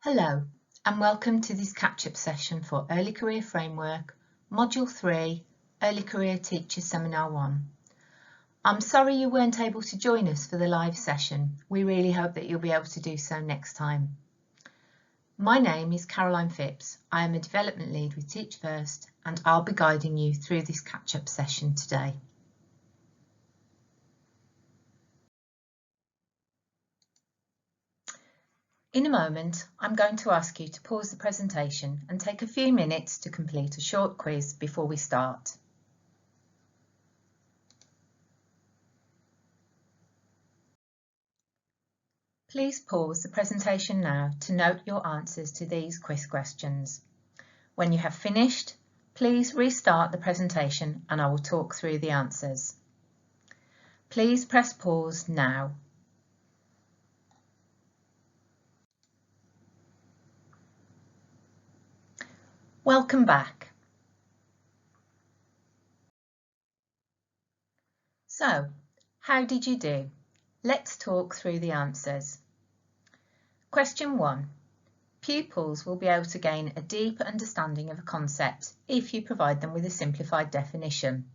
Hello and welcome to this catch-up session for Early Career Framework, Module 3, Early Career Teacher Seminar 1. I'm sorry you weren't able to join us for the live session. We really hope that you'll be able to do so next time. My name is Caroline Phipps. I am a Development Lead with Teach First and I'll be guiding you through this catch-up session today. In a moment, I'm going to ask you to pause the presentation and take a few minutes to complete a short quiz before we start. Please pause the presentation now to note your answers to these quiz questions. When you have finished, please restart the presentation and I will talk through the answers. Please press pause now. Welcome back. So, how did you do? Let's talk through the answers. Question 1. Pupils will be able to gain a deep understanding of a concept if you provide them with a simplified definition.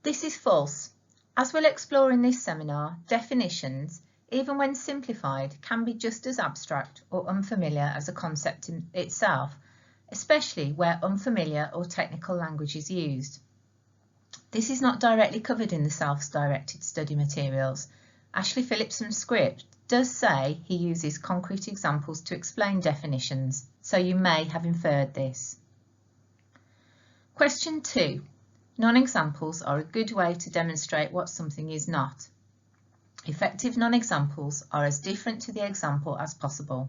This is false. As we'll explore in this seminar, definitions, even when simplified, can be just as abstract or unfamiliar as a concept in itself, especially where unfamiliar or technical language is used. This is not directly covered in the self-directed study materials. Ashley Phillipson's script does say he uses concrete examples to explain definitions, so you may have inferred this. Question 2. Non-examples are a good way to demonstrate what something is not. Effective non-examples are as different to the example as possible.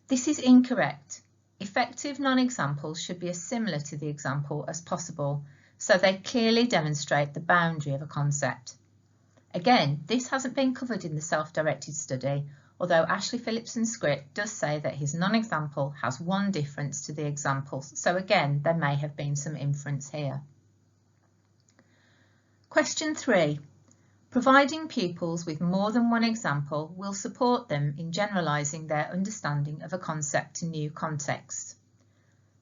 This is incorrect. Effective non-examples should be as similar to the example as possible, so they clearly demonstrate the boundary of a concept. Again, this hasn't been covered in the self-directed study, although Ashley Phillipson's script does say that his non-example has one difference to the example, so again, there may have been some inference here. Question 3. Providing pupils with more than one example will support them in generalising their understanding of a concept to new contexts.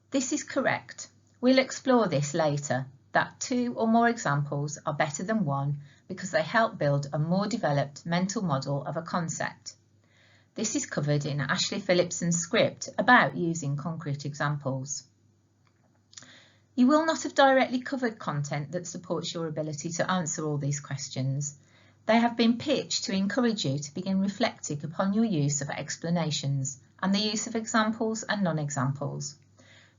This is correct. We'll explore this later, that 2 or more examples are better than 1 because they help build a more developed mental model of a concept. This is covered in Ashley Phillipson's script about using concrete examples. You will not have directly covered content that supports your ability to answer all these questions. They have been pitched to encourage you to begin reflecting upon your use of explanations and the use of examples and non-examples.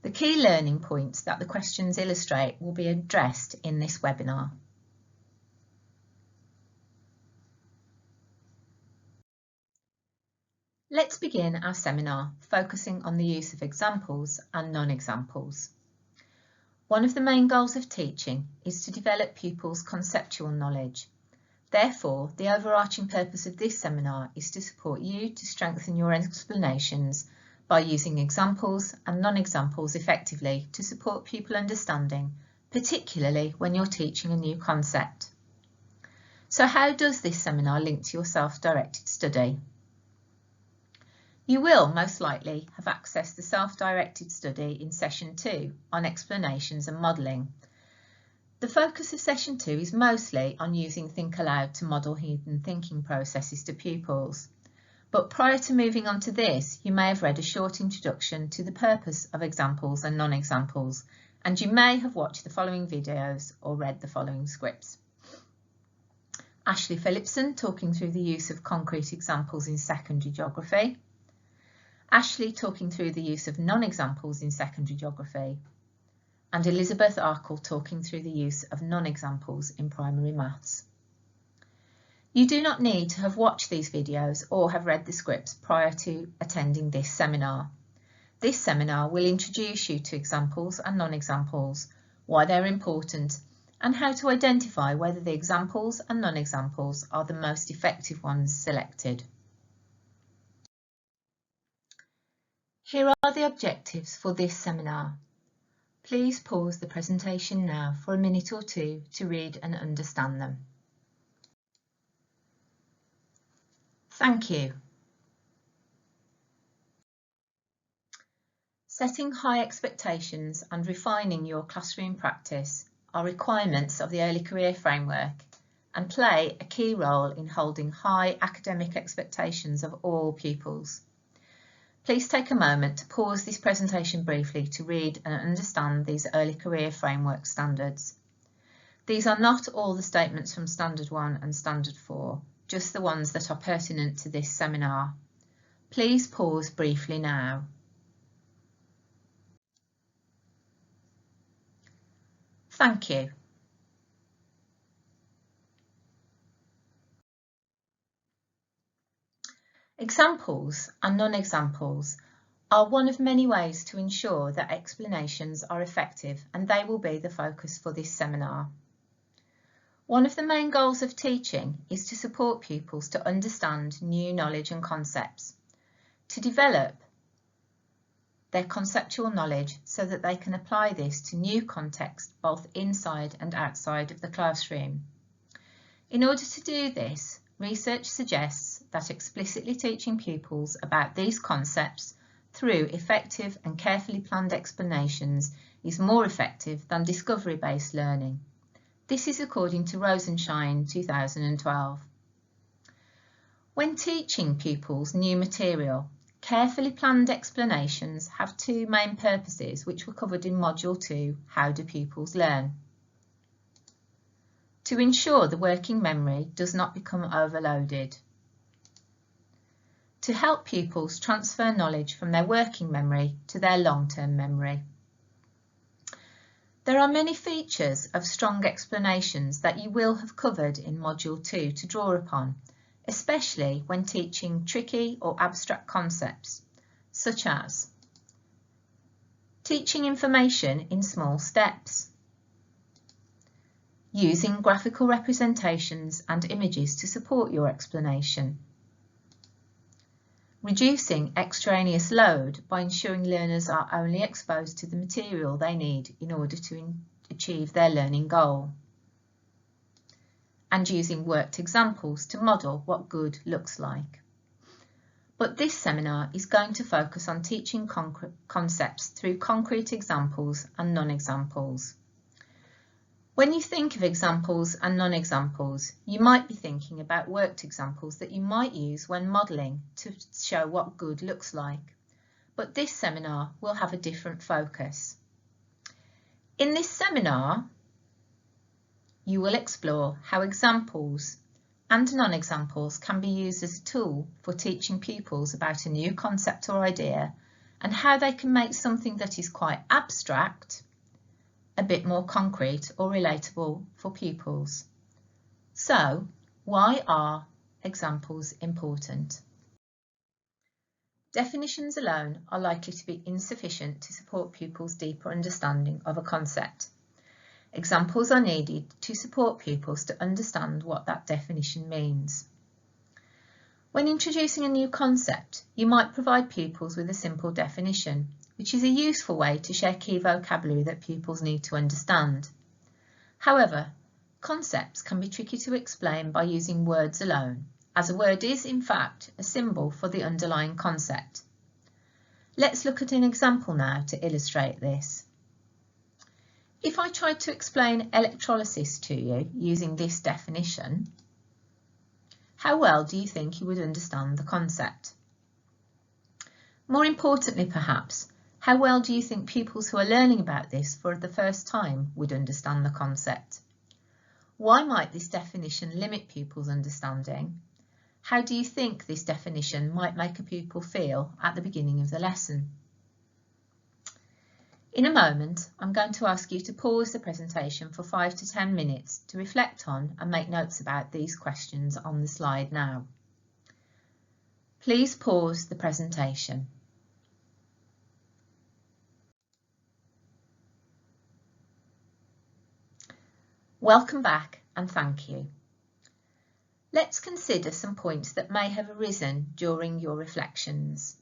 The key learning points that the questions illustrate will be addressed in this webinar. Let's begin our seminar focusing on the use of examples and non-examples. One of the main goals of teaching is to develop pupils' conceptual knowledge. Therefore, the overarching purpose of this seminar is to support you to strengthen your explanations by using examples and non-examples effectively to support pupil understanding, particularly when you're teaching a new concept. So how does this seminar link to your self-directed study? You will most likely have accessed the self-directed study in session 2 on explanations and modelling. The focus of session 2 is mostly on using Think Aloud to model hidden thinking processes to pupils. But prior to moving on to this, you may have read a short introduction to the purpose of examples and non-examples, and you may have watched the following videos or read the following scripts. Ashley Phillipson talking through the use of concrete examples in secondary geography. Ashley talking through the use of non-examples in secondary geography, and Elizabeth Arkle talking through the use of non-examples in primary maths. You do not need to have watched these videos or have read the scripts prior to attending this seminar. This seminar will introduce you to examples and non-examples, why they're important, and how to identify whether the examples and non-examples are the most effective ones selected. Here are the objectives for this seminar. Please pause the presentation now for a minute or two to read and understand them. Thank you. Setting high expectations and refining your classroom practice are requirements of the Early Career Framework and play a key role in holding high academic expectations of all pupils. Please take a moment to pause this presentation briefly to read and understand these Early Career Framework standards. These are not all the statements from Standard 1 and Standard 4, just the ones that are pertinent to this seminar. Please pause briefly now. Thank you. Examples and non-examples are one of many ways to ensure that explanations are effective, and they will be the focus for this seminar. One of the main goals of teaching is to support pupils to understand new knowledge and concepts, to develop their conceptual knowledge so that they can apply this to new contexts both inside and outside of the classroom. In order to do this, research suggests that explicitly teaching pupils about these concepts through effective and carefully planned explanations is more effective than discovery-based learning. This is according to Rosenshine 2012. When teaching pupils new material, carefully planned explanations have two main purposes which were covered in Module 2, How Do Pupils Learn? To ensure the working memory does not become overloaded. To help pupils transfer knowledge from their working memory to their long-term memory. There are many features of strong explanations that you will have covered in Module 2 to draw upon, especially when teaching tricky or abstract concepts, such as teaching information in small steps, using graphical representations and images to support your explanation, reducing extraneous load by ensuring learners are only exposed to the material they need in order to achieve their learning goal, and using worked examples to model what good looks like. But this seminar is going to focus on teaching concepts through concrete examples and non-examples. When you think of examples and non-examples, you might be thinking about worked examples that you might use when modelling to show what good looks like. But this seminar will have a different focus. In this seminar, you will explore how examples and non-examples can be used as a tool for teaching pupils about a new concept or idea, and how they can make something that is quite abstract a bit more concrete or relatable for pupils. So, why are examples important? Definitions alone are likely to be insufficient to support pupils' deeper understanding of a concept. Examples are needed to support pupils to understand what that definition means. When introducing a new concept, you might provide pupils with a simple definition, which is a useful way to share key vocabulary that pupils need to understand. However, concepts can be tricky to explain by using words alone, as a word is, in fact, a symbol for the underlying concept. Let's look at an example now to illustrate this. If I tried to explain electrolysis to you using this definition, how well do you think you would understand the concept? More importantly, perhaps, how well do you think pupils who are learning about this for the first time would understand the concept? Why might this definition limit pupils' understanding? How do you think this definition might make a pupil feel at the beginning of the lesson? In a moment, I'm going to ask you to pause the presentation for 5 to 10 minutes to reflect on and make notes about these questions on the slide now. Please pause the presentation. Welcome back and thank you. Let's consider some points that may have arisen during your reflections.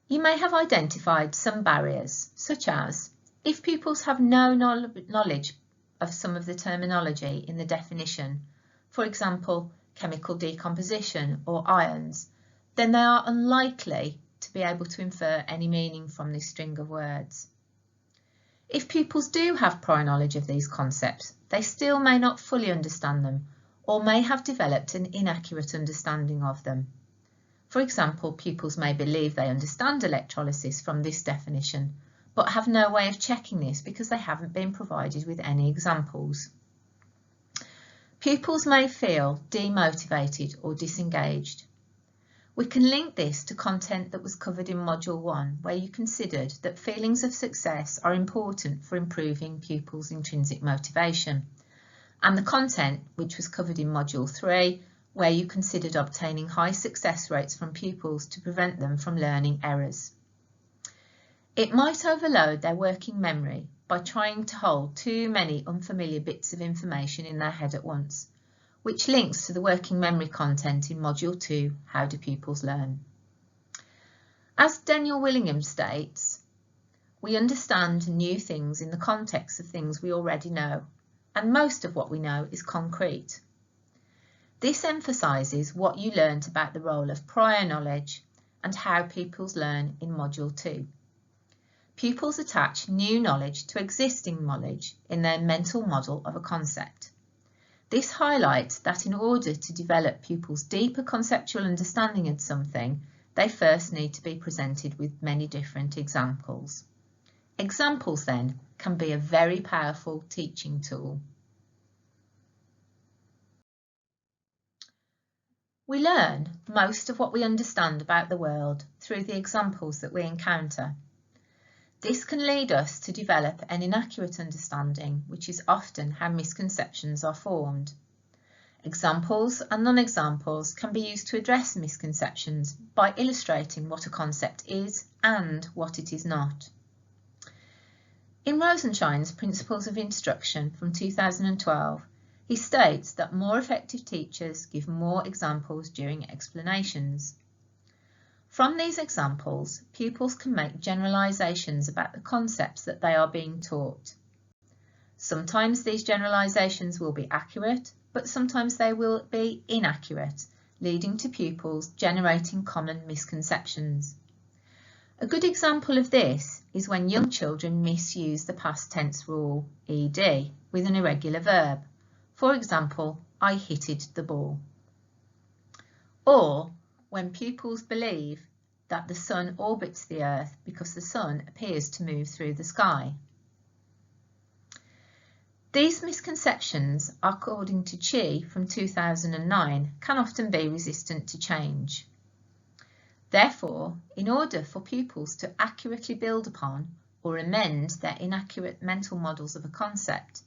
You may have identified some barriers, such as if pupils have no knowledge of some of the terminology in the definition, for example, chemical decomposition or ions, then they are unlikely to be able to infer any meaning from this string of words. If pupils do have prior knowledge of these concepts, they still may not fully understand them or may have developed an inaccurate understanding of them. For example, pupils may believe they understand electrolysis from this definition, but have no way of checking this because they haven't been provided with any examples. Pupils may feel demotivated or disengaged. We can link this to content that was covered in Module 1, where you considered that feelings of success are important for improving pupils' intrinsic motivation, and the content which was covered in Module 3, where you considered obtaining high success rates from pupils to prevent them from learning errors. It might overload their working memory by trying to hold too many unfamiliar bits of information in their head at once, which links to the working memory content in Module 2, How Do Pupils Learn? As Daniel Willingham states, we understand new things in the context of things we already know, and most of what we know is concrete. This emphasises what you learnt about the role of prior knowledge and how pupils learn in Module 2. Pupils attach new knowledge to existing knowledge in their mental model of a concept. This highlights that in order to develop pupils' deeper conceptual understanding of something, they first need to be presented with many different examples. Examples then can be a very powerful teaching tool. We learn most of what we understand about the world through the examples that we encounter. This can lead us to develop an inaccurate understanding, which is often how misconceptions are formed. Examples and non-examples can be used to address misconceptions by illustrating what a concept is and what it is not. In Rosenshine's Principles of Instruction from 2012, he states that more effective teachers give more examples during explanations. From these examples, pupils can make generalisations about the concepts that they are being taught. Sometimes these generalisations will be accurate, but sometimes they will be inaccurate, leading to pupils generating common misconceptions. A good example of this is when young children misuse the past tense rule, ed, with an irregular verb. For example, I hitted the ball. Or when pupils believe that the sun orbits the earth because the sun appears to move through the sky. These misconceptions, according to Chi from 2009, can often be resistant to change. Therefore, in order for pupils to accurately build upon or amend their inaccurate mental models of a concept,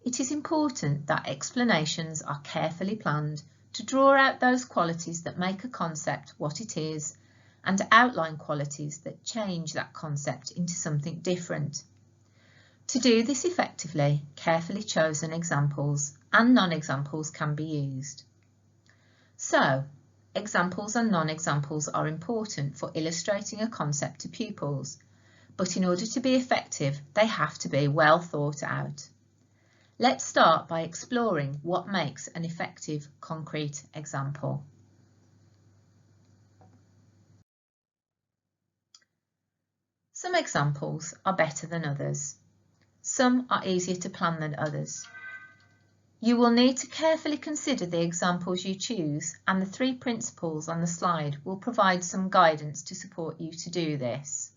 it is important that explanations are carefully planned to draw out those qualities that make a concept what it is and outline qualities that change that concept into something different. To do this effectively, carefully chosen examples and non-examples can be used. So, examples and non-examples are important for illustrating a concept to pupils, but in order to be effective, they have to be well thought out. Let's start by exploring what makes an effective, concrete example. Some examples are better than others. Some are easier to plan than others. You will need to carefully consider the examples you choose, and the 3 principles on the slide will provide some guidance to support you to do this.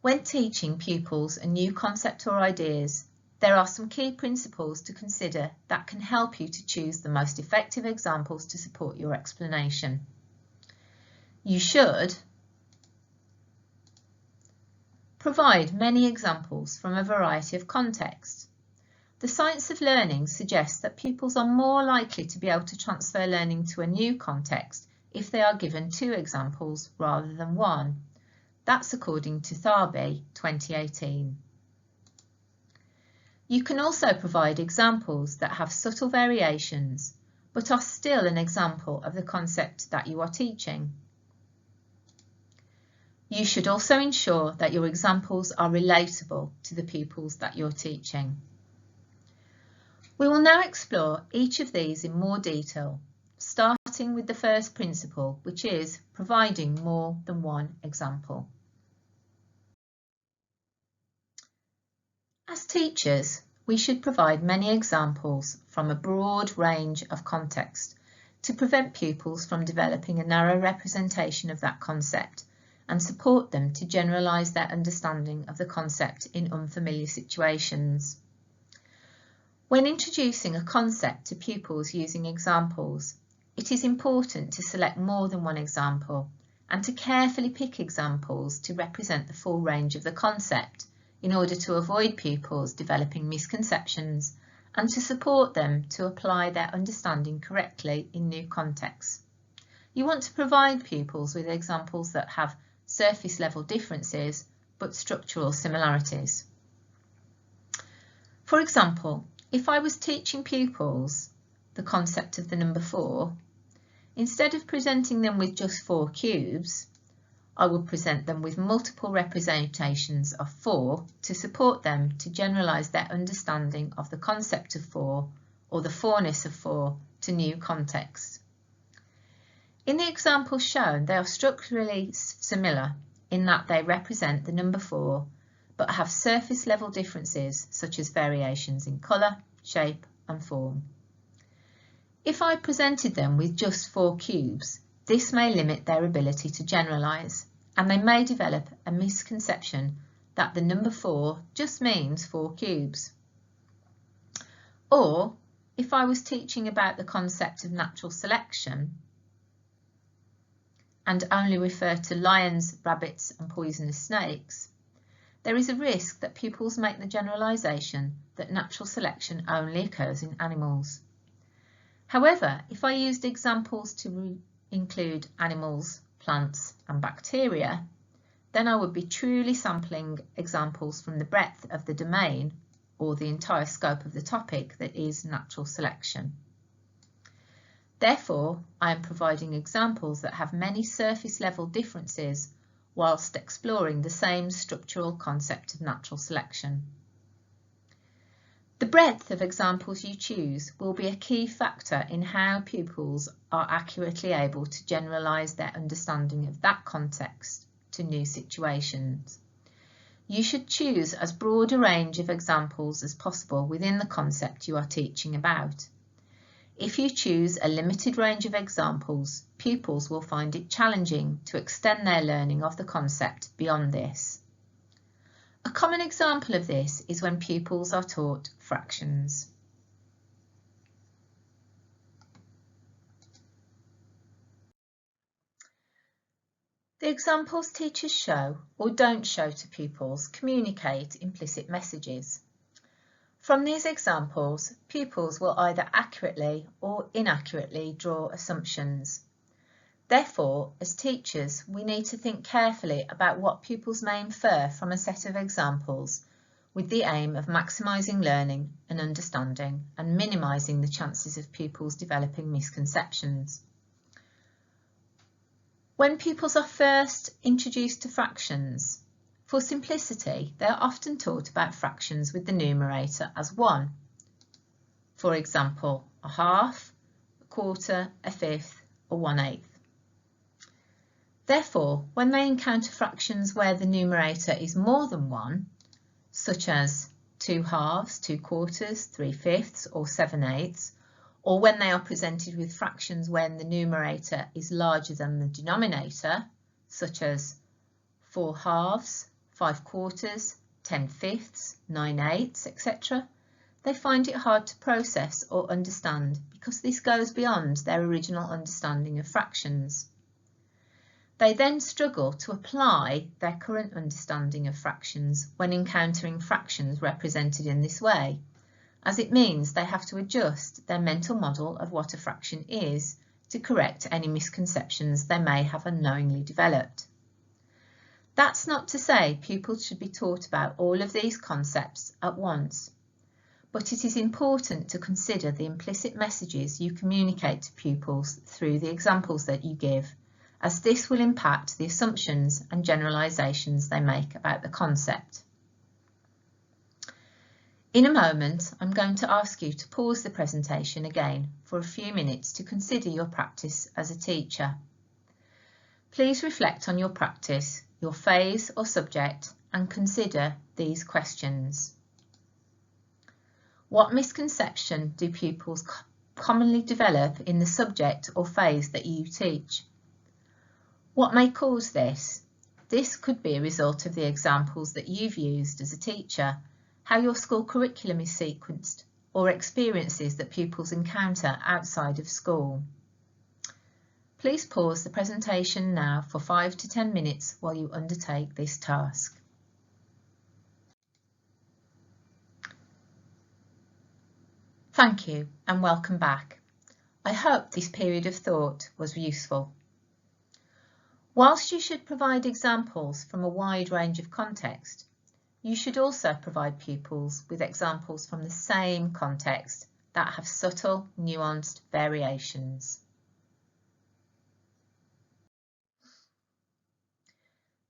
When teaching pupils a new concept or ideas, there are some key principles to consider that can help you to choose the most effective examples to support your explanation. You should provide many examples from a variety of contexts. The science of learning suggests that pupils are more likely to be able to transfer learning to a new context if they are given 2 examples rather than 1. That's according to Tharby, 2018. You can also provide examples that have subtle variations, but are still an example of the concept that you are teaching. You should also ensure that your examples are relatable to the pupils that you're teaching. We will now explore each of these in more detail, starting starting with the first principle, which is providing more than one example. As teachers, we should provide many examples from a broad range of context to prevent pupils from developing a narrow representation of that concept and support them to generalise their understanding of the concept in unfamiliar situations. When introducing a concept to pupils using examples, it is important to select more than one example and to carefully pick examples to represent the full range of the concept in order to avoid pupils developing misconceptions and to support them to apply their understanding correctly in new contexts. You want to provide pupils with examples that have surface level differences but structural similarities. For example, if I was teaching pupils the concept of the number 4, instead of presenting them with just 4 cubes, I would present them with multiple representations of 4 to support them to generalise their understanding of the concept of 4 or the 4-ness of 4 to new contexts. In the examples shown, they are structurally similar in that they represent the number 4 but have surface level differences such as variations in colour, shape and form. If I presented them with just 4 cubes, this may limit their ability to generalise, and they may develop a misconception that the number 4 just means 4 cubes. Or, if I was teaching about the concept of natural selection and only refer to lions, rabbits and poisonous snakes, there is a risk that pupils make the generalisation that natural selection only occurs in animals. However, if I used examples to include animals, plants and bacteria, then I would be truly sampling examples from the breadth of the domain or the entire scope of the topic that is natural selection. Therefore, I am providing examples that have many surface level differences whilst exploring the same structural concept of natural selection. The breadth of examples you choose will be a key factor in how pupils are accurately able to generalise their understanding of that context to new situations. You should choose as broad a range of examples as possible within the concept you are teaching about. If you choose a limited range of examples, pupils will find it challenging to extend their learning of the concept beyond this. A common example of this is when pupils are taught fractions. The examples teachers show or don't show to pupils communicate implicit messages. From these examples, pupils will either accurately or inaccurately draw assumptions. Therefore, as teachers, we need to think carefully about what pupils may infer from a set of examples with the aim of maximising learning and understanding and minimising the chances of pupils developing misconceptions. When pupils are first introduced to fractions, for simplicity, they are often taught about fractions with the numerator as 1. For example, a half, a quarter, a fifth, or 1/8. Therefore, when they encounter fractions where the numerator is more than 1, such as 2 halves, 2 quarters, 3 fifths, or 7/8, or when they are presented with fractions when the numerator is larger than the denominator, such as 4 halves, 5 quarters, 10 fifths, 9/8, etc., they find it hard to process or understand because this goes beyond their original understanding of fractions. They then struggle to apply their current understanding of fractions when encountering fractions represented in this way, as it means they have to adjust their mental model of what a fraction is to correct any misconceptions they may have unknowingly developed. That's not to say pupils should be taught about all of these concepts at once, but it is important to consider the implicit messages you communicate to pupils through the examples that you give, as this will impact the assumptions and generalisations they make about the concept. In a moment, I'm going to ask you to pause the presentation again for a few minutes to consider your practice as a teacher. Please reflect on your practice, your phase or subject, and consider these questions. What misconception do pupils commonly develop in the subject or phase that you teach? What may cause this? This could be a result of the examples that you've used as a teacher, how your school curriculum is sequenced, or experiences that pupils encounter outside of school. Please pause the presentation now for 5 to 10 minutes while you undertake this task. Thank you and welcome back. I hope this period of thought was useful. Whilst you should provide examples from a wide range of context, you should also provide pupils with examples from the same context that have subtle, nuanced variations.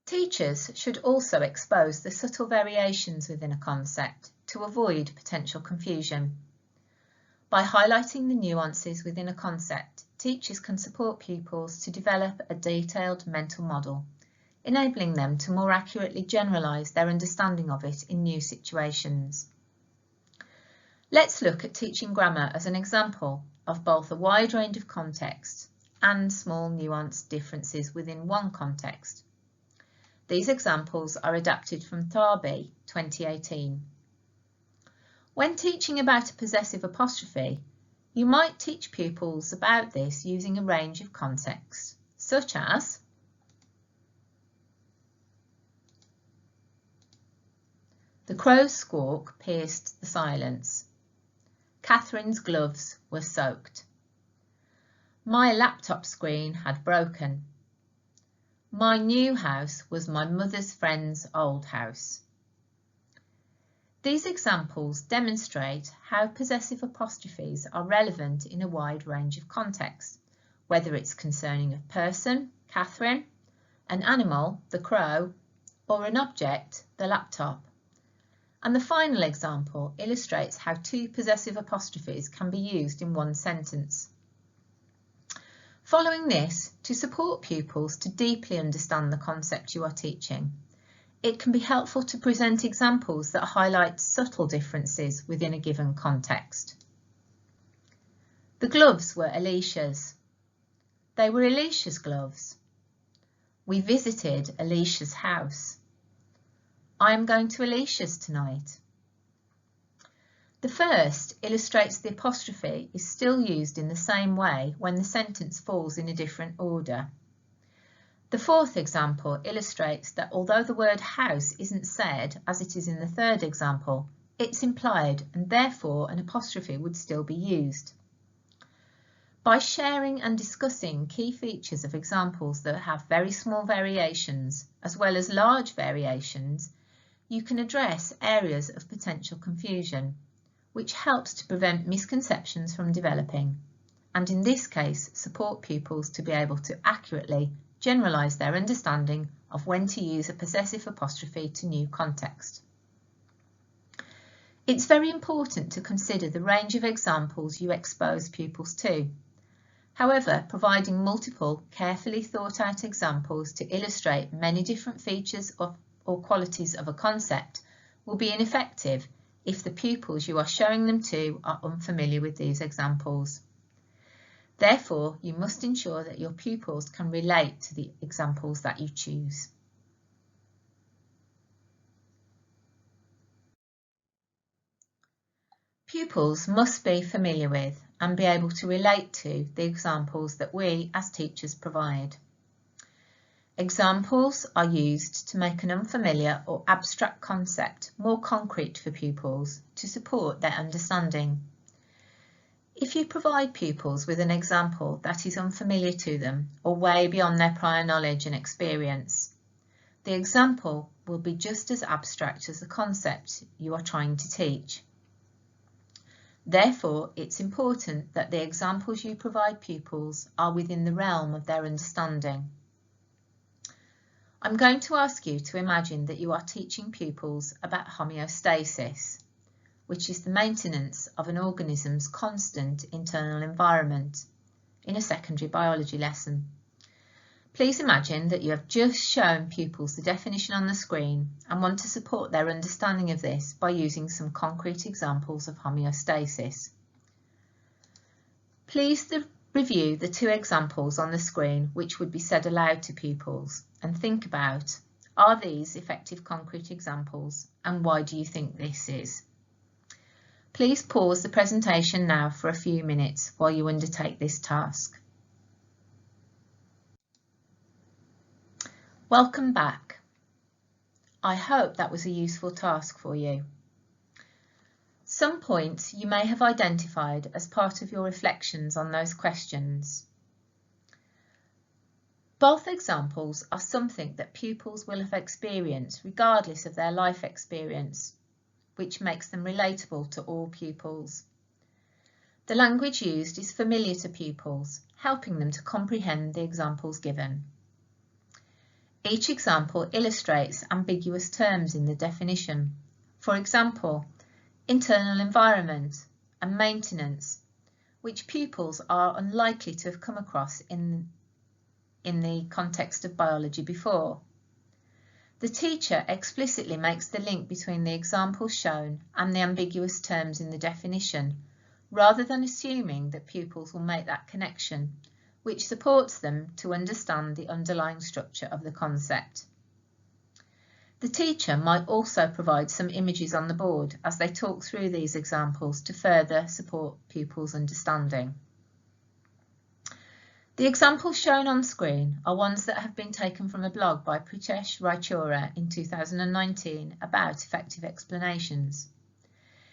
Teachers should also expose the subtle variations within a concept to avoid potential confusion. By highlighting the nuances within a concept, teachers can support pupils to develop a detailed mental model, enabling them to more accurately generalise their understanding of it in new situations. Let's look at teaching grammar as an example of both a wide range of contexts and small nuanced differences within one context. These examples are adapted from Tharby 2018. When teaching about a possessive apostrophe, you might teach pupils about this using a range of contexts, such as the crow's squawk pierced the silence. Catherine's gloves were soaked. My laptop screen had broken. My new house was my mother's friend's old house. These examples demonstrate how possessive apostrophes are relevant in a wide range of contexts, whether it's concerning a person, Catherine, an animal, the crow, or an object, the laptop. And the final example illustrates how two possessive apostrophes can be used in one sentence. Following this, to support pupils to deeply understand the concept you are teaching, it can be helpful to present examples that highlight subtle differences within a given context. The gloves were Alicia's. They were Alicia's gloves. We visited Alicia's house. I am going to Alicia's tonight. The first illustrates the apostrophe is still used in the same way when the sentence falls in a different order. The fourth example illustrates that although the word house isn't said as it is in the third example, it's implied and therefore an apostrophe would still be used. By sharing and discussing key features of examples that have very small variations as well as large variations, you can address areas of potential confusion, which helps to prevent misconceptions from developing, and in this case support pupils to be able to accurately generalise their understanding of when to use a possessive apostrophe to new context. It's very important to consider the range of examples you expose pupils to. However, providing multiple, carefully thought out examples to illustrate many different features or qualities of a concept will be ineffective if the pupils you are showing them to are unfamiliar with these examples. Therefore, you must ensure that your pupils can relate to the examples that you choose. Pupils must be familiar with and be able to relate to the examples that we as teachers provide. Examples are used to make an unfamiliar or abstract concept more concrete for pupils to support their understanding. If you provide pupils with an example that is unfamiliar to them or way beyond their prior knowledge and experience, the example will be just as abstract as the concept you are trying to teach. Therefore, it's important that the examples you provide pupils are within the realm of their understanding. I'm going to ask you to imagine that you are teaching pupils about homeostasis. which is the maintenance of an organism's constant internal environment, in a secondary biology lesson. Please imagine that you have just shown pupils the definition on the screen and want to support their understanding of this by using some concrete examples of homeostasis. Please review the two examples on the screen which would be said aloud to pupils and think about, are these effective concrete examples, and why do you think this is? Please pause the presentation now for a few minutes while you undertake this task. Welcome back. I hope that was a useful task for you. Some points you may have identified as part of your reflections on those questions. Both examples are something that pupils will have experienced regardless of their life experience, which makes them relatable to all pupils. The language used is familiar to pupils, helping them to comprehend the examples given. Each example illustrates ambiguous terms in the definition. For example, internal environment and maintenance, which pupils are unlikely to have come across in the context of biology before. The teacher explicitly makes the link between the examples shown and the ambiguous terms in the definition, rather than assuming that pupils will make that connection, which supports them to understand the underlying structure of the concept. The teacher might also provide some images on the board as they talk through these examples to further support pupils' understanding. The examples shown on screen are ones that have been taken from a blog by Pritesh Raichura in 2019 about effective explanations.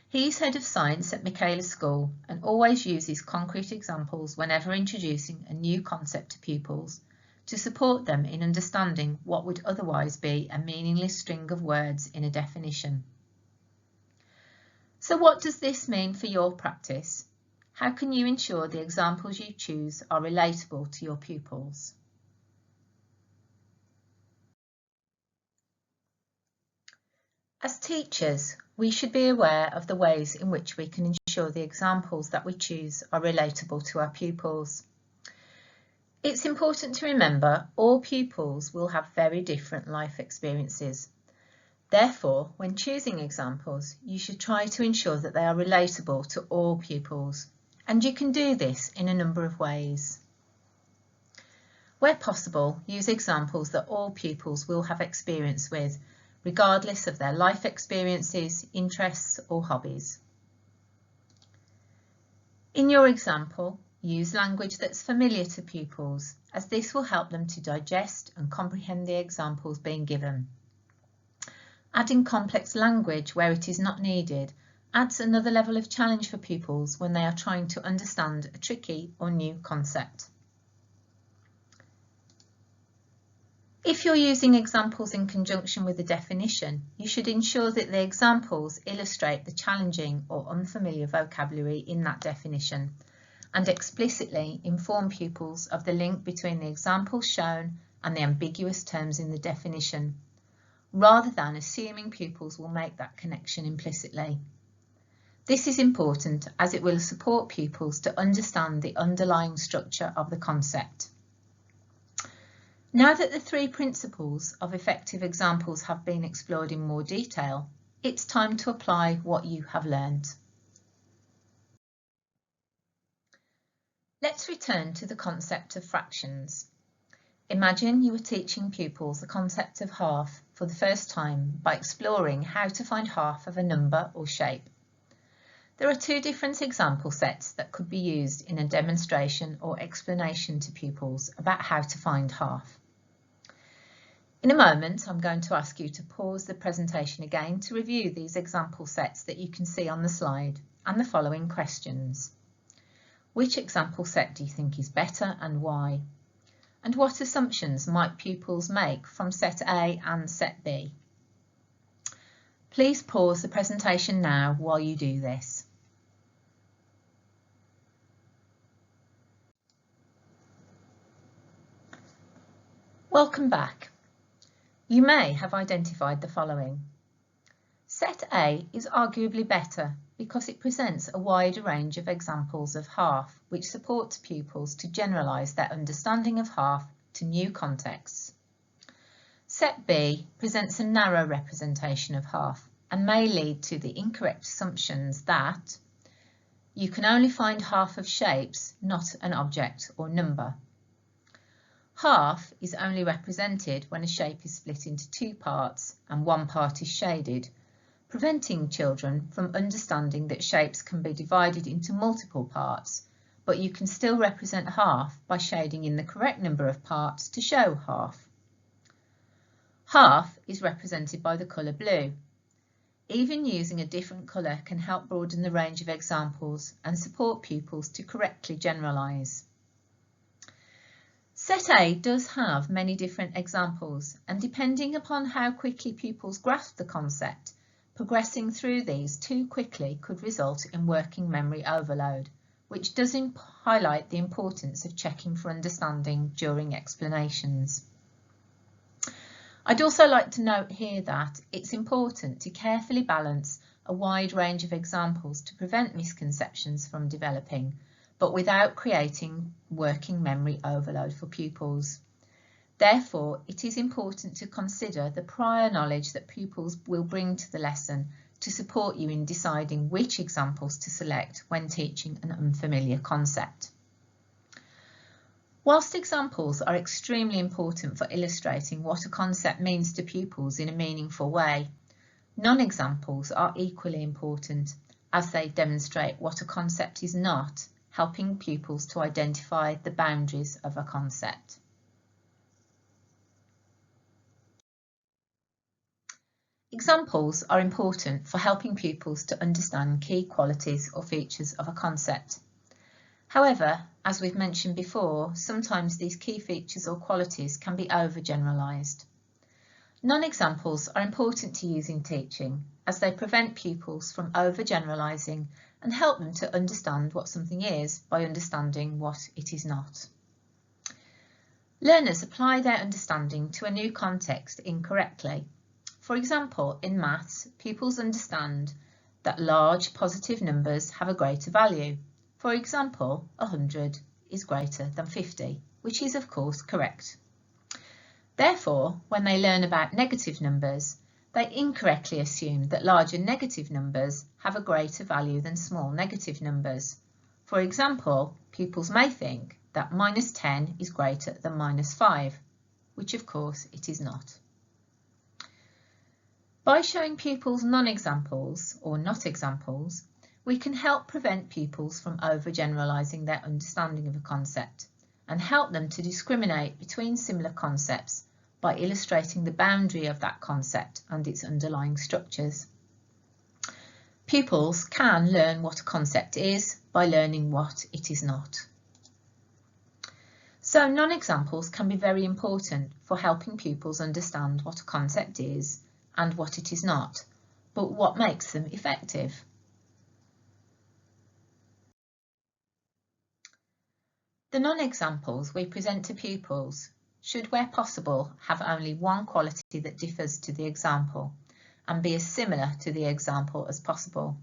He is Head of Science at Michaela School and always uses concrete examples whenever introducing a new concept to pupils to support them in understanding what would otherwise be a meaningless string of words in a definition. So what does this mean for your practice? How can you ensure the examples you choose are relatable to your pupils? As teachers, we should be aware of the ways in which we can ensure the examples that we choose are relatable to our pupils. It's important to remember all pupils will have very different life experiences. Therefore, when choosing examples, you should try to ensure that they are relatable to all pupils, and you can do this in a number of ways. Where possible, use examples that all pupils will have experience with, regardless of their life experiences, interests or hobbies. In your example, use language that's familiar to pupils, as this will help them to digest and comprehend the examples being given. Adding complex language where it is not needed adds another level of challenge for pupils when they are trying to understand a tricky or new concept. If you're using examples in conjunction with a definition, you should ensure that the examples illustrate the challenging or unfamiliar vocabulary in that definition and explicitly inform pupils of the link between the examples shown and the ambiguous terms in the definition, rather than assuming pupils will make that connection implicitly. This is important as it will support pupils to understand the underlying structure of the concept. Now that the three principles of effective examples have been explored in more detail, it's time to apply what you have learned. Let's return to the concept of fractions. Imagine you were teaching pupils the concept of half for the first time by exploring how to find half of a number or shape. There are two different example sets that could be used in a demonstration or explanation to pupils about how to find half. In a moment, I'm going to ask you to pause the presentation again to review these example sets that you can see on the slide and the following questions. Which example set do you think is better and why? And what assumptions might pupils make from set A and set B? Please pause the presentation now while you do this. Welcome back. You may have identified the following. Set A is arguably better because it presents a wider range of examples of half, which supports pupils to generalise their understanding of half to new contexts. Set B presents a narrow representation of half and may lead to the incorrect assumptions that you can only find half of shapes, not an object or number. Half is only represented when a shape is split into two parts and one part is shaded, preventing children from understanding that shapes can be divided into multiple parts, but you can still represent half by shading in the correct number of parts to show half. Half is represented by the colour blue. Even using a different colour can help broaden the range of examples and support pupils to correctly generalise. Set A does have many different examples, and depending upon how quickly pupils grasp the concept, progressing through these too quickly could result in working memory overload, which does highlight the importance of checking for understanding during explanations. I'd also like to note here that it's important to carefully balance a wide range of examples to prevent misconceptions from developing, but without creating working memory overload for pupils. Therefore, it is important to consider the prior knowledge that pupils will bring to the lesson to support you in deciding which examples to select when teaching an unfamiliar concept. Whilst examples are extremely important for illustrating what a concept means to pupils in a meaningful way, non-examples are equally important as they demonstrate what a concept is not, helping pupils to identify the boundaries of a concept. Examples are important for helping pupils to understand key qualities or features of a concept. However, as we've mentioned before, sometimes these key features or qualities can be overgeneralised. Non-examples are important to use in teaching as they prevent pupils from overgeneralising and help them to understand what something is by understanding what it is not. Learners apply their understanding to a new context incorrectly. For example, in maths, pupils understand that large positive numbers have a greater value. For example, 100 is greater than 50, which is of course correct. Therefore, when they learn about negative numbers, they incorrectly assume that larger negative numbers have a greater value than small negative numbers. For example, pupils may think that -10 is greater than -5, which of course it is not. By showing pupils non-examples or not examples, we can help prevent pupils from overgeneralising their understanding of a concept and help them to discriminate between similar concepts by illustrating the boundary of that concept and its underlying structures. Pupils can learn what a concept is by learning what it is not. So non-examples can be very important for helping pupils understand what a concept is and what it is not, but what makes them effective? The non-examples we present to pupils should, where possible, have only one quality that differs to the example and be as similar to the example as possible.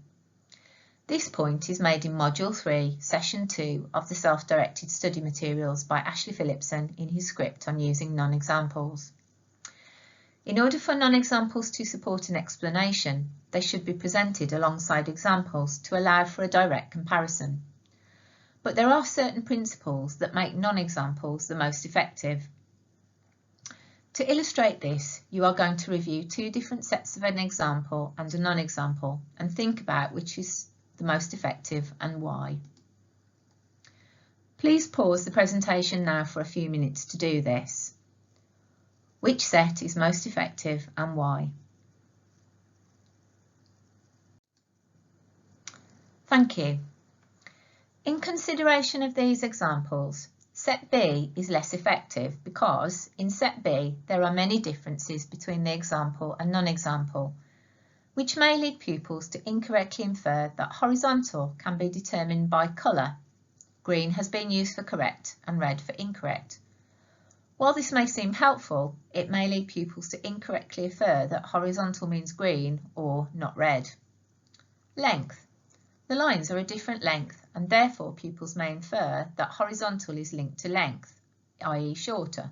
This point is made in Module 3, Session 2 of the Self-Directed Study Materials by Ashley Phillipson in his script on using non-examples. In order for non-examples to support an explanation, they should be presented alongside examples to allow for a direct comparison. But there are certain principles that make non-examples the most effective. To illustrate this, you are going to review two different sets of an example and a non-example and think about which is the most effective and why. Please pause the presentation now for a few minutes to do this. Which set is most effective and why? Thank you. In consideration of these examples, Set B is less effective because in Set B there are many differences between the example and non-example, which may lead pupils to incorrectly infer that horizontal can be determined by colour. Green has been used for correct and red for incorrect. While this may seem helpful, it may lead pupils to incorrectly infer that horizontal means green or not red. Length. The lines are a different length and therefore pupils may infer that horizontal is linked to length, i.e. shorter.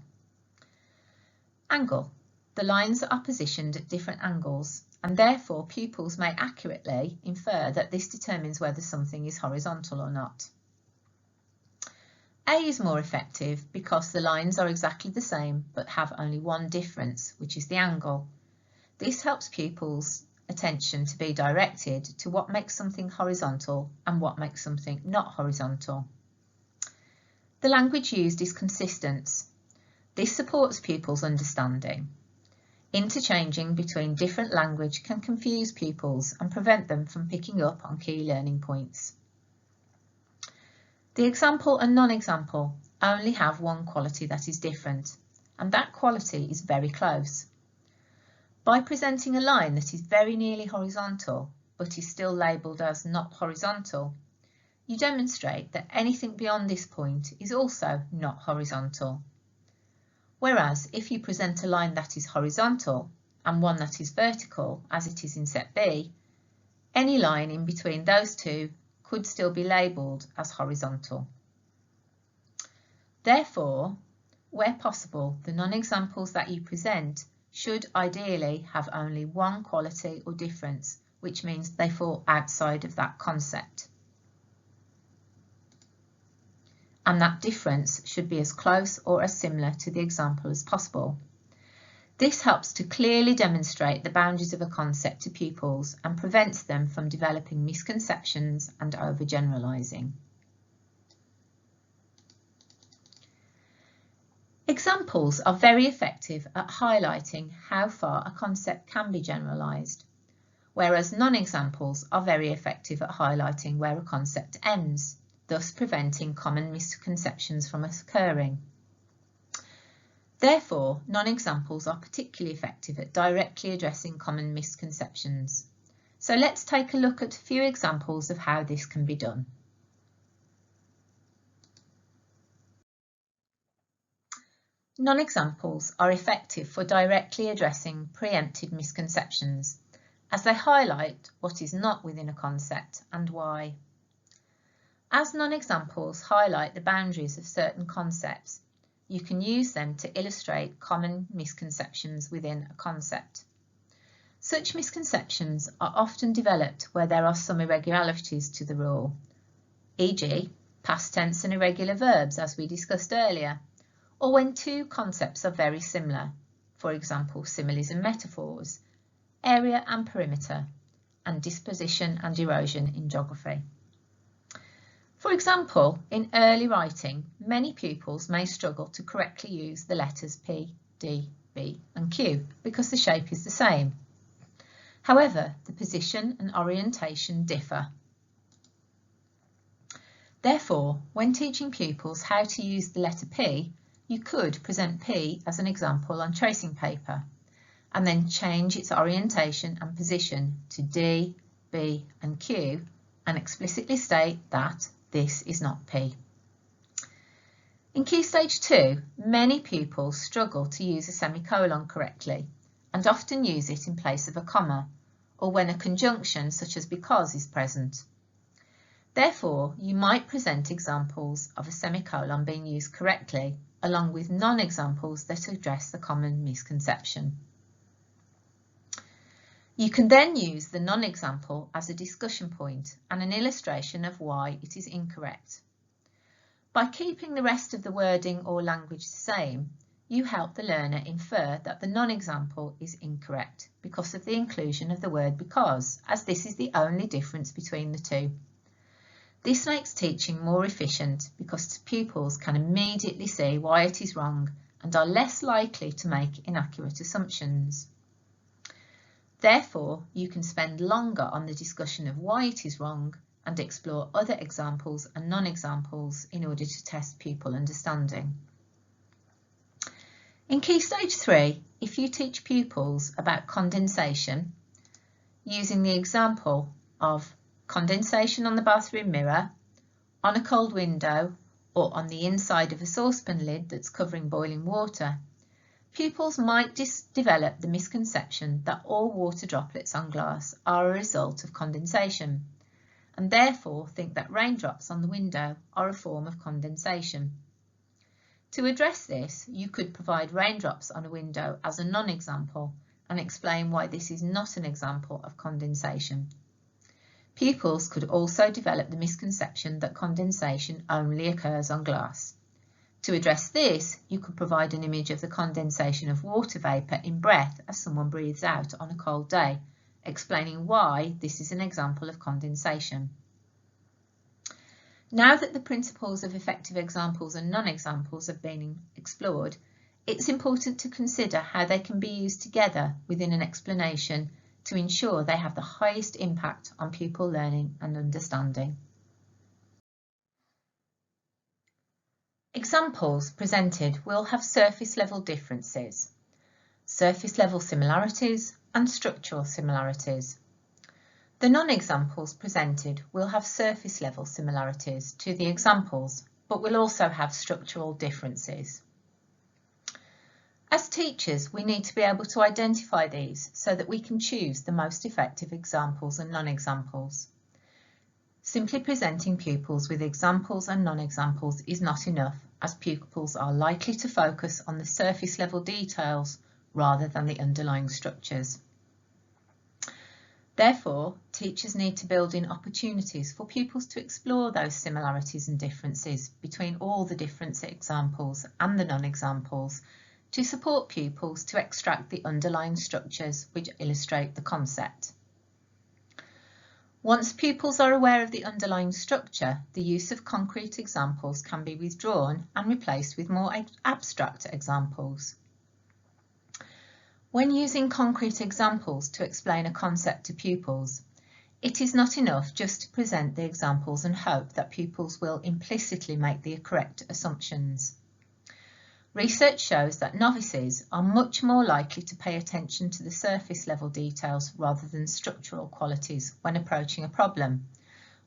Angle. The lines are positioned at different angles and therefore pupils may accurately infer that this determines whether something is horizontal or not. A is more effective because the lines are exactly the same but have only one difference, which is the angle. This helps pupils' attention to be directed to what makes something horizontal and what makes something not horizontal. The language used is consistent. This supports pupils' understanding. Interchanging between different language can confuse pupils and prevent them from picking up on key learning points. The example and non-example only have one quality that is different, and that quality is very close. By presenting a line that is very nearly horizontal, but is still labelled as not horizontal, you demonstrate that anything beyond this point is also not horizontal. Whereas if you present a line that is horizontal and one that is vertical, as it is in set B, any line in between those two could still be labelled as horizontal. Therefore, where possible, the non-examples that you present should ideally have only one quality or difference, which means they fall outside of that concept. And that difference should be as close or as similar to the example as possible. This helps to clearly demonstrate the boundaries of a concept to pupils and prevents them from developing misconceptions and overgeneralising. Examples are very effective at highlighting how far a concept can be generalised, whereas non-examples are very effective at highlighting where a concept ends, thus preventing common misconceptions from occurring. Therefore, non-examples are particularly effective at directly addressing common misconceptions. So let's take a look at a few examples of how this can be done. Non-examples are effective for directly addressing preempted misconceptions, as they highlight what is not within a concept and why. As non-examples highlight the boundaries of certain concepts, you can use them to illustrate common misconceptions within a concept. Such misconceptions are often developed where there are some irregularities to the rule, e.g. past tense and irregular verbs as we discussed earlier, or when two concepts are very similar, for example similes and metaphors, area and perimeter, and disposition and erosion in geography. For example, in early writing, many pupils may struggle to correctly use the letters P, D, B and Q because the shape is the same. However, the position and orientation differ. Therefore, when teaching pupils how to use the letter P, you could present P as an example on tracing paper and then change its orientation and position to D, B and Q and explicitly state that this is not P. In Key Stage 2, many pupils struggle to use a semicolon correctly and often use it in place of a comma or when a conjunction such as because is present. Therefore, you might present examples of a semicolon being used correctly along with non-examples that address the common misconception. You can then use the non-example as a discussion point and an illustration of why it is incorrect. By keeping the rest of the wording or language the same, you help the learner infer that the non-example is incorrect because of the inclusion of the word because, as this is the only difference between the two. This makes teaching more efficient because pupils can immediately see why it is wrong and are less likely to make inaccurate assumptions. Therefore, you can spend longer on the discussion of why it is wrong and explore other examples and non-examples in order to test pupil understanding. In Key Stage 3, if you teach pupils about condensation, using the example of condensation on the bathroom mirror, on a cold window, or on the inside of a saucepan lid that's covering boiling water, pupils might develop the misconception that all water droplets on glass are a result of condensation, and therefore think that raindrops on the window are a form of condensation. To address this, you could provide raindrops on a window as a non-example and explain why this is not an example of condensation. Pupils could also develop the misconception that condensation only occurs on glass. To address this, you could provide an image of the condensation of water vapour in breath as someone breathes out on a cold day, explaining why this is an example of condensation. Now that the principles of effective examples and non-examples have been explored, it's important to consider how they can be used together within an explanation to ensure they have the highest impact on pupil learning and understanding. Examples presented will have surface level differences, surface level similarities and structural similarities. The non-examples presented will have surface level similarities to the examples, but will also have structural differences. As teachers, we need to be able to identify these so that we can choose the most effective examples and non-examples. Simply presenting pupils with examples and non-examples is not enough, as pupils are likely to focus on the surface level details rather than the underlying structures. Therefore, teachers need to build in opportunities for pupils to explore those similarities and differences between all the different examples and the non-examples to support pupils to extract the underlying structures which illustrate the concept. Once pupils are aware of the underlying structure, the use of concrete examples can be withdrawn and replaced with more abstract examples. When using concrete examples to explain a concept to pupils, it is not enough just to present the examples and hope that pupils will implicitly make the correct assumptions. Research shows that novices are much more likely to pay attention to the surface level details rather than structural qualities when approaching a problem,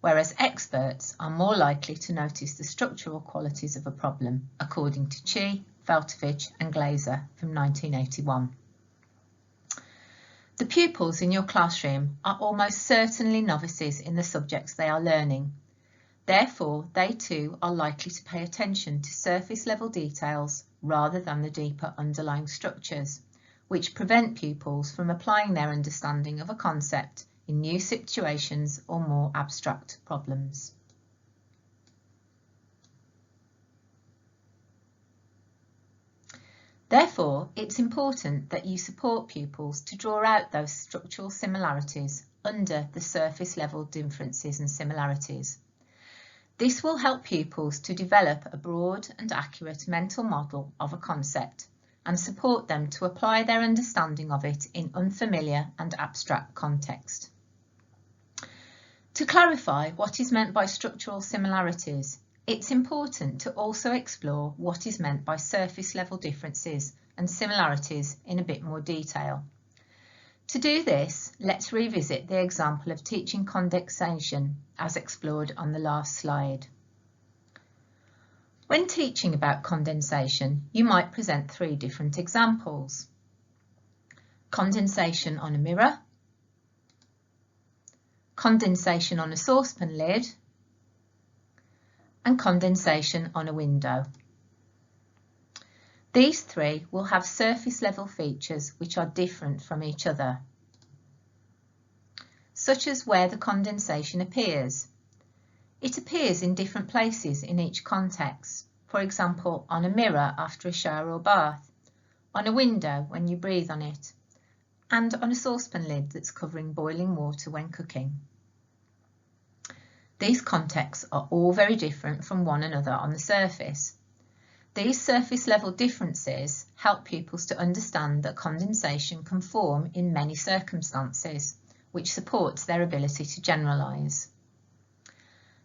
whereas experts are more likely to notice the structural qualities of a problem, according to Chi, Veltovich and Glaser from 1981. The pupils in your classroom are almost certainly novices in the subjects they are learning. Therefore, they too are likely to pay attention to surface level details rather than the deeper underlying structures, which prevent pupils from applying their understanding of a concept in new situations or more abstract problems. Therefore, it's important that you support pupils to draw out those structural similarities under the surface level differences and similarities. This will help pupils to develop a broad and accurate mental model of a concept and support them to apply their understanding of it in unfamiliar and abstract context. To clarify what is meant by structural similarities, it's important to also explore what is meant by surface level differences and similarities in a bit more detail. To do this, let's revisit the example of teaching condensation as explored on the last slide. When teaching about condensation, you might present three different examples: condensation on a mirror, condensation on a saucepan lid, and condensation on a window. These three will have surface level features which are different from each other, such as where the condensation appears. It appears in different places in each context, for example on a mirror after a shower or bath, on a window when you breathe on it, and on a saucepan lid that's covering boiling water when cooking. These contexts are all very different from one another on the surface. These surface level differences help pupils to understand that condensation can form in many circumstances, which supports their ability to generalise.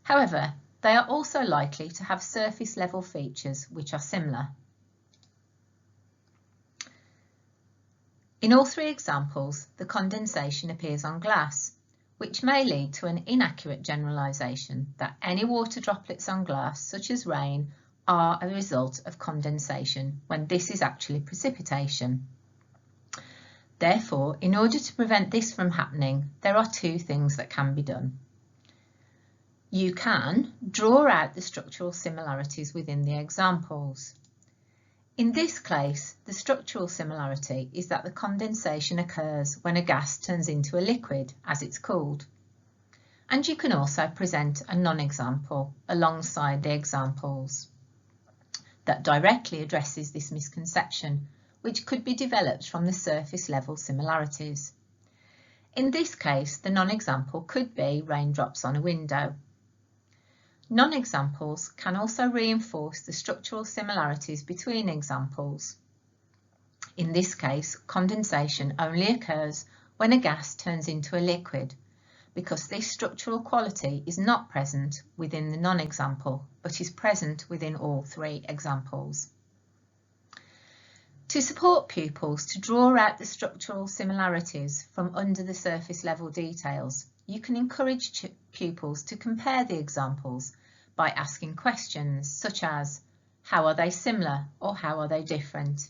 However, they are also likely to have surface level features which are similar. In all three examples, the condensation appears on glass, which may lead to an inaccurate generalisation that any water droplets on glass, such as rain, are a result of condensation when this is actually precipitation. Therefore, in order to prevent this from happening, there are two things that can be done. You can draw out the structural similarities within the examples. In this case, the structural similarity is that the condensation occurs when a gas turns into a liquid, as it's called. And you can also present a non-example alongside the examples that directly addresses this misconception, which could be developed from the surface level similarities. In this case, the non-example could be raindrops on a window. Non-examples can also reinforce the structural similarities between examples. In this case, condensation only occurs when a gas turns into a liquid, because this structural quality is not present within the non-example, but is present within all three examples. To support pupils to draw out the structural similarities from under the surface level details, you can encourage pupils to compare the examples by asking questions such as, how are they similar or how are they different?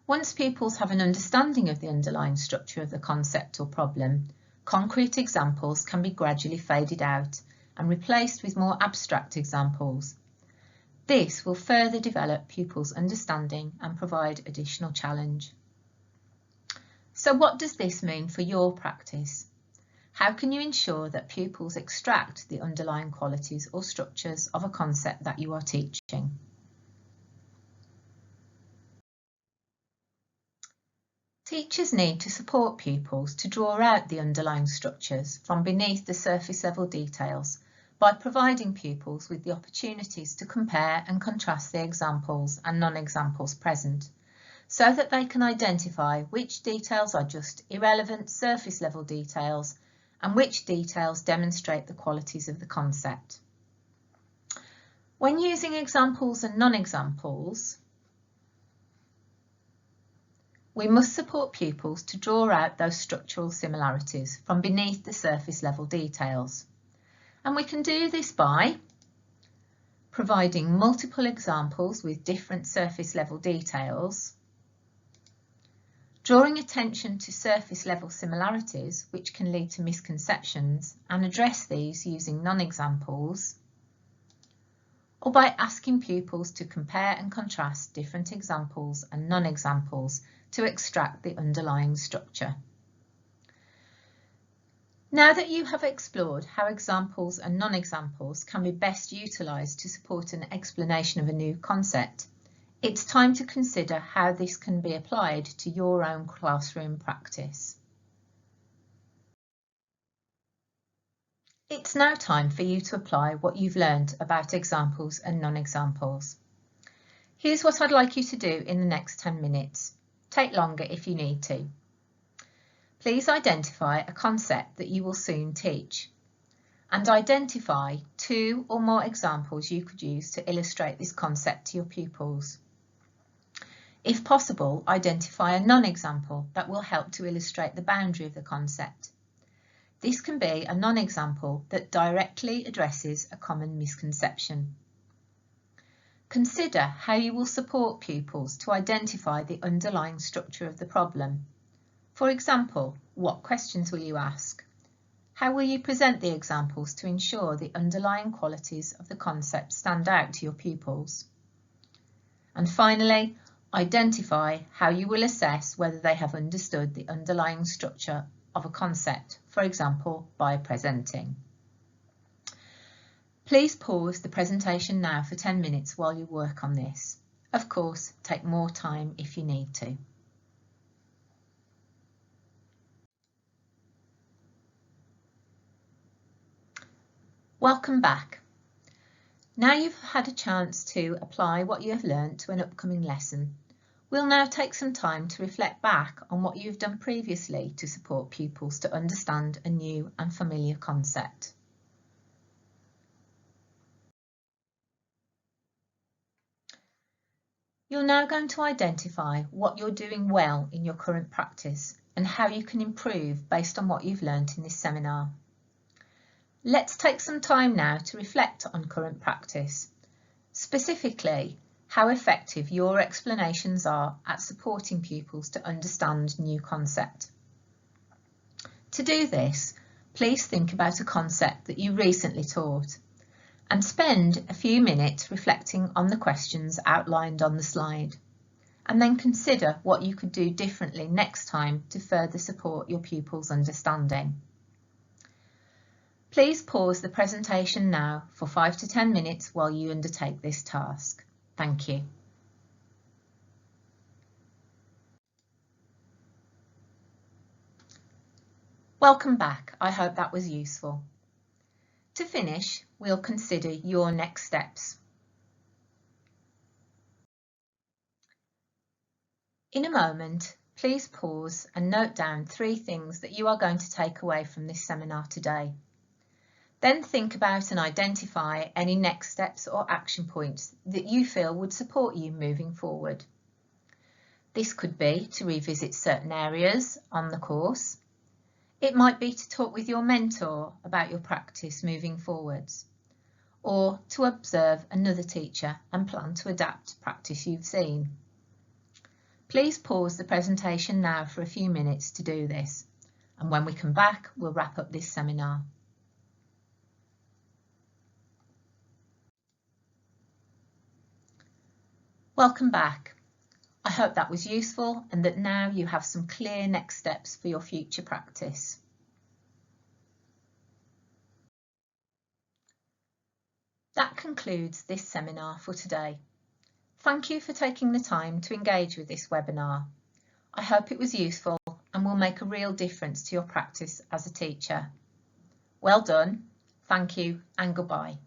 Once pupils have an understanding of the underlying structure of the concept or problem, concrete examples can be gradually faded out and replaced with more abstract examples. This will further develop pupils' understanding and provide additional challenge. So what does this mean for your practice? How can you ensure that pupils extract the underlying qualities or structures of a concept that you are teaching? Teachers need to support pupils to draw out the underlying structures from beneath the surface level details by providing pupils with the opportunities to compare and contrast the examples and non-examples present, so that they can identify which details are just irrelevant surface level details and which details demonstrate the qualities of the concept. When using examples and non-examples, we must support pupils to draw out those structural similarities from beneath the surface level details. And we can do this by providing multiple examples with different surface level details, drawing attention to surface level similarities which can lead to misconceptions and address these using non-examples, or by asking pupils to compare and contrast different examples and non-examples to extract the underlying structure. Now that you have explored how examples and non-examples can be best utilised to support an explanation of a new concept, it's time to consider how this can be applied to your own classroom practice. It's now time for you to apply what you've learned about examples and non-examples. Here's what I'd like you to do in the next 10 minutes. Take longer if you need to. Please identify a concept that you will soon teach and identify 2 or more examples you could use to illustrate this concept to your pupils. If possible, identify a non-example that will help to illustrate the boundary of the concept. This can be a non-example that directly addresses a common misconception. Consider how you will support pupils to identify the underlying structure of the problem. For example, what questions will you ask? How will you present the examples to ensure the underlying qualities of the concept stand out to your pupils? And finally, identify how you will assess whether they have understood the underlying structure of a concept, for example, by presenting. Please pause the presentation now for 10 minutes while you work on this. Of course, take more time if you need to. Welcome back. Now you've had a chance to apply what you have learnt to an upcoming lesson, we'll now take some time to reflect back on what you've done previously to support pupils to understand a new and familiar concept. You're now going to identify what you're doing well in your current practice and how you can improve based on what you've learnt in this seminar. Let's take some time now to reflect on current practice, specifically how effective your explanations are at supporting pupils to understand new concept. To do this, please think about a concept that you recently taught and spend a few minutes reflecting on the questions outlined on the slide, and then consider what you could do differently next time to further support your pupils' understanding. Please pause the presentation now for 5 to 10 minutes while you undertake this task. Thank you. Welcome back. I hope that was useful. To finish, we'll consider your next steps. In a moment, please pause and note down 3 things that you are going to take away from this seminar today. Then think about and identify any next steps or action points that you feel would support you moving forward. This could be to revisit certain areas on the course. It might be to talk with your mentor about your practice moving forwards, or to observe another teacher and plan to adapt practice you've seen. Please pause the presentation now for a few minutes to do this, and when we come back, we'll wrap up this seminar. Welcome back. I hope that was useful and that now you have some clear next steps for your future practice. That concludes this seminar for today. Thank you for taking the time to engage with this webinar. I hope it was useful and will make a real difference to your practice as a teacher. Well done, thank you and goodbye.